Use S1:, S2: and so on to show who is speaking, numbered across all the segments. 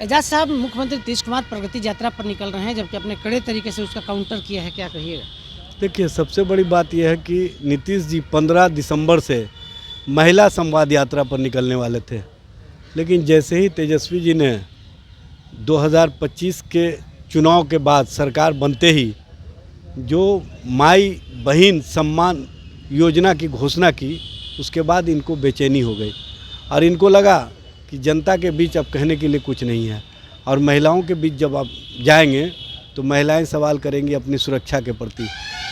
S1: एजाज साहब, मुख्यमंत्री नीतीश कुमार प्रगति यात्रा पर निकल रहे हैं, जबकि अपने कड़े तरीके से उसका काउंटर किया है, क्या कहिएगा?
S2: देखिए, सबसे बड़ी बात यह है कि नीतीश जी 15 दिसंबर से महिला संवाद यात्रा पर निकलने वाले थे, लेकिन जैसे ही तेजस्वी जी ने 2025 के चुनाव के बाद सरकार बनते ही जो माई बहन सम्मान योजना की घोषणा की, उसके बाद इनको बेचैनी हो गई और इनको लगा कि जनता के बीच अब कहने के लिए कुछ नहीं है। और महिलाओं के बीच जब आप जाएंगे तो महिलाएं सवाल करेंगी अपनी सुरक्षा के प्रति,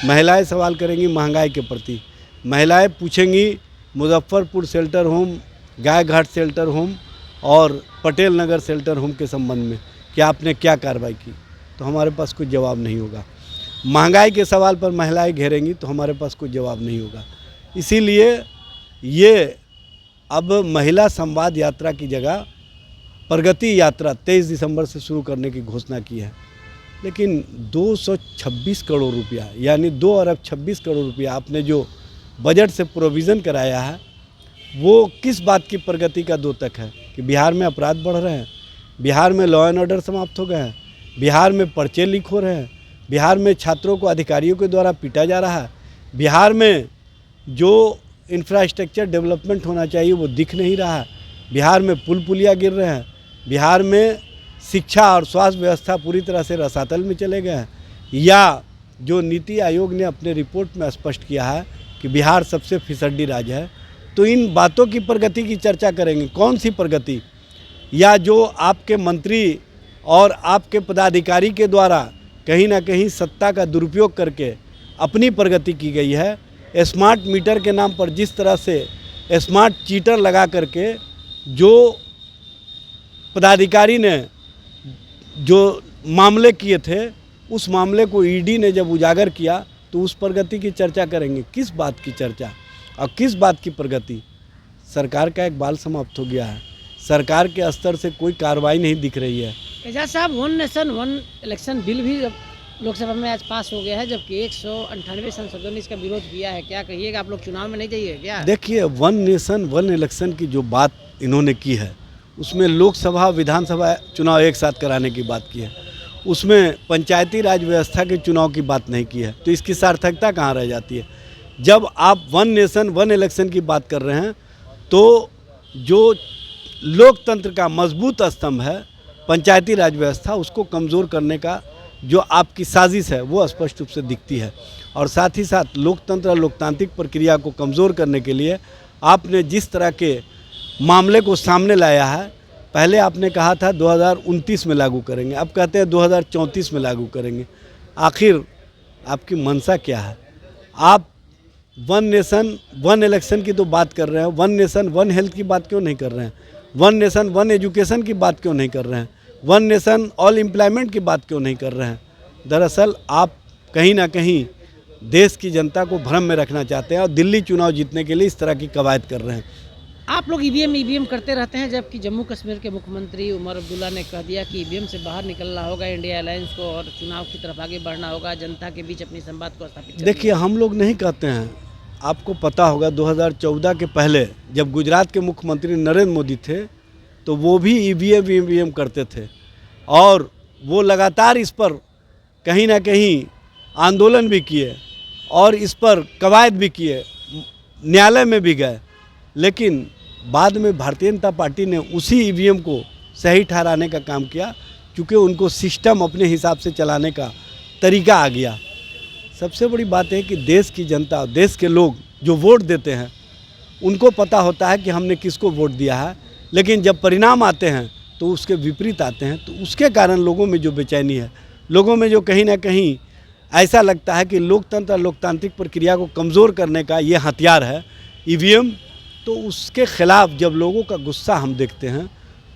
S2: महिलाएं सवाल करेंगी महंगाई के प्रति, महिलाएं पूछेंगी मुजफ्फरपुर शेल्टर होम, गाय घाट शेल्टर होम और पटेल नगर शेल्टर होम के संबंध में कि आपने क्या कार्रवाई की। तो हमारे पास कोई जवाब नहीं होगा। महंगाई के सवाल पर महिलाएं घेरेंगी तो हमारे पास कोई जवाब नहीं होगा। इसीलिए ये अब महिला संवाद यात्रा की जगह प्रगति यात्रा 23 दिसंबर से शुरू करने की घोषणा की है। लेकिन 226 करोड़ रुपया यानी 2 अरब 26 करोड़ रुपया आपने जो बजट से प्रोविज़न कराया है, वो किस बात की प्रगति का द्योतक है? कि बिहार में अपराध बढ़ रहे हैं, बिहार में लॉ एंड ऑर्डर समाप्त हो गए हैं, बिहार में पर्चे लीक हो रहे हैं, बिहार में छात्रों को अधिकारियों के द्वारा पीटा जा रहा है, बिहार में जो इंफ्रास्ट्रक्चर डेवलपमेंट होना चाहिए वो दिख नहीं रहा है, बिहार में पुल पुलिया गिर रहे हैं, बिहार में शिक्षा और स्वास्थ्य व्यवस्था पूरी तरह से रसातल में चले गए हैं, या जो नीति आयोग ने अपने रिपोर्ट में स्पष्ट किया है कि बिहार सबसे फिसड्डी राज्य है। तो इन बातों की प्रगति की चर्चा करेंगे। कौन सी प्रगति? या जो आपके मंत्री और आपके पदाधिकारी के द्वारा कहीं ना कहीं सत्ता का दुरुपयोग करके अपनी प्रगति की गई है। स्मार्ट मीटर के नाम पर जिस तरह से स्मार्ट चीटर लगा करके जो पदाधिकारी ने जो मामले किए थे, उस मामले को ईडी ने जब उजागर किया तो उस प्रगति की चर्चा करेंगे। किस बात की चर्चा और किस बात की प्रगति? सरकार का एक बाल समाप्त हो गया है, सरकार के स्तर से कोई कार्रवाई नहीं दिख रही है।
S1: एजाज साहब, one nation one election bill भी लोकसभा में आज पास हो गया है, जबकि 198 सांसदों ने इसका विरोध किया है, क्या कहिएगा? आप लोग चुनाव में नहीं जाइए क्या?
S2: देखिए, वन नेशन वन इलेक्शन की जो बात इन्होंने की है, उसमें लोकसभा विधानसभा चुनाव एक साथ कराने की बात की है, उसमें पंचायती राज व्यवस्था के चुनाव की बात नहीं की है। तो इसकी सार्थकता कहाँ रह जाती है? जब आप वन नेशन वन इलेक्शन की बात कर रहे हैं तो जो लोकतंत्र का मजबूत स्तंभ है पंचायती राज व्यवस्था, उसको कमज़ोर करने का जो आपकी साजिश है वो स्पष्ट रूप से दिखती है। और साथ ही साथ लोकतंत्र और लोकतांत्रिक प्रक्रिया को कमज़ोर करने के लिए आपने जिस तरह के मामले को सामने लाया है, पहले आपने कहा था 2029 में लागू करेंगे, अब कहते हैं 2034 में लागू करेंगे। आखिर आपकी मंशा क्या है? आप वन नेशन वन इलेक्शन की तो बात कर रहे हैं, वन नेशन वन हेल्थ की बात क्यों नहीं कर रहे हैं? वन नेशन वन एजुकेशन की बात क्यों नहीं कर रहे हैं? वन नेशन ऑल एम्प्लॉयमेंट की बात क्यों नहीं कर रहे हैं? दरअसल आप कहीं ना कहीं देश की जनता को भ्रम में रखना चाहते हैं और दिल्ली चुनाव जीतने के लिए इस तरह की कवायद कर रहे हैं।
S1: आप लोग ईवीएम करते रहते हैं, जबकि जम्मू कश्मीर के मुख्यमंत्री उमर अब्दुल्ला ने कह दिया कि ईवीएम से बाहर निकलना होगा इंडिया अलायंस को और चुनाव की तरफ आगे बढ़ना होगा, जनता के बीच अपनी संवाद को स्थापित।
S2: देखिए, हम लोग नहीं कहते हैं। आपको पता होगा 2014 के पहले जब गुजरात के मुख्यमंत्री नरेंद्र मोदी थे तो वो भी ईवीएम करते थे और वो लगातार इस पर कहीं ना कहीं आंदोलन भी किए और इस पर कवायद भी किए, न्यायालय में भी गए। लेकिन बाद में भारतीय जनता पार्टी ने उसी ईवीएम को सही ठहराने का काम किया, क्योंकि उनको सिस्टम अपने हिसाब से चलाने का तरीका आ गया। सबसे बड़ी बात है कि देश की जनता, देश के लोग जो वोट देते हैं उनको पता होता है कि हमने किसको वोट दिया है, लेकिन जब परिणाम आते हैं तो उसके विपरीत आते हैं। तो उसके कारण लोगों में जो बेचैनी है, लोगों में जो कहीं ना कहीं ऐसा लगता है कि लोकतंत्र और लोकतांत्रिक प्रक्रिया को कमज़ोर करने का ये हथियार है ईवीएम, तो उसके खिलाफ जब लोगों का गुस्सा हम देखते हैं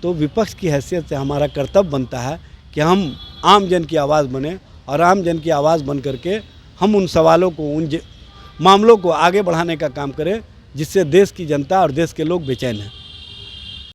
S2: तो विपक्ष की हैसियत से हमारा कर्तव्य बनता है कि हम आम जन की आवाज़ बने और आम जन की आवाज़ बन करके हम उन सवालों को, उन मामलों को आगे बढ़ाने का काम करें जिससे देश की जनता और देश के लोग बेचैन हैं।